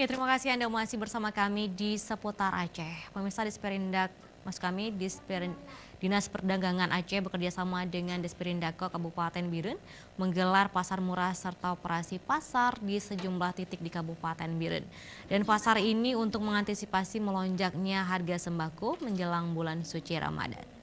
Ya, terima kasih Anda masih bersama kami di seputar Aceh. Pemirsa Disperindak, maksud kami Dinas Perdagangan Aceh bekerjasama dengan Disperindako Kabupaten Biren menggelar pasar murah serta operasi pasar di sejumlah titik di Kabupaten Biren. Dan pasar ini untuk mengantisipasi melonjaknya harga sembako menjelang bulan suci Ramadan.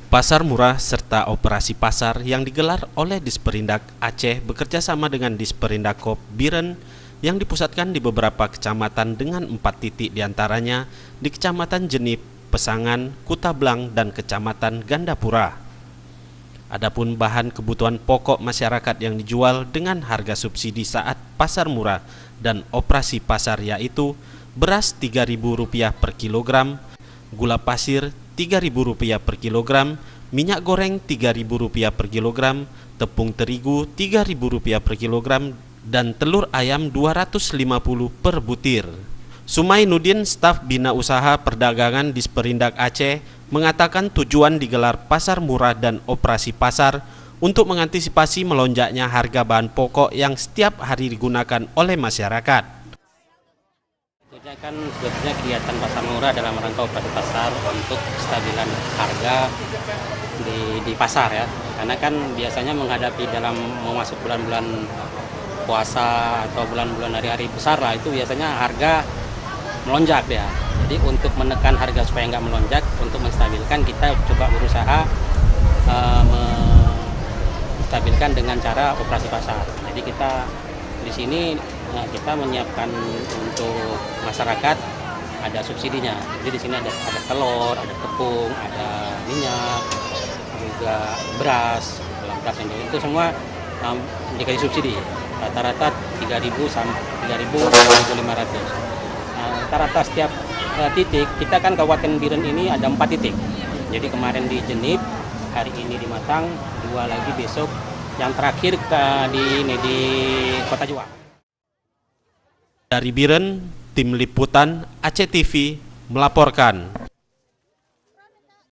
Pasar murah serta operasi pasar yang digelar oleh Disperindak Aceh bekerjasama dengan Disperindako Biren yang dipusatkan di beberapa kecamatan dengan 4 titik diantaranya di Kecamatan Jenip, Pesangan, Kutablang, dan Kecamatan Gandapura. Adapun bahan kebutuhan pokok masyarakat yang dijual dengan harga subsidi saat pasar murah dan operasi pasar yaitu beras Rp3.000 per kilogram, gula pasir Rp3.000 per kilogram, minyak goreng Rp3.000 per kilogram, tepung terigu Rp3.000 per kilogram, dan telur ayam Rp250 per butir. Sumai Nudin, staf Bina Usaha Perdagangan Disperindak Aceh, mengatakan tujuan digelar pasar murah dan operasi pasar untuk mengantisipasi melonjaknya harga bahan pokok yang setiap hari digunakan oleh masyarakat. Itu kan sebetulnya kegiatan pasar murah dalam rangka operasi pasar untuk kestabilan harga di pasar ya. Karena kan biasanya menghadapi dalam memasuki bulan-bulan puasa atau bulan-bulan hari-hari besar lah, itu biasanya harga melonjak ya. Jadi untuk menekan harga supaya nggak melonjak, untuk menstabilkan kita coba berusaha menstabilkan dengan cara operasi pasar. Jadi kita di sini kita menyiapkan untuk masyarakat ada subsidinya. Jadi di sini ada telur, ada tepung, ada minyak, juga beras, itu semua dikasih subsidi. Rata-rata 3.000 sampai 3.500. Rata-rata setiap titik, kita kan Kabupaten Biren ini ada 4 titik. Jadi kemarin di Jenip, hari ini di Matang, 2 lagi besok, yang terakhir di Kota Juang. Dari Biren, tim liputan Aceh TV melaporkan.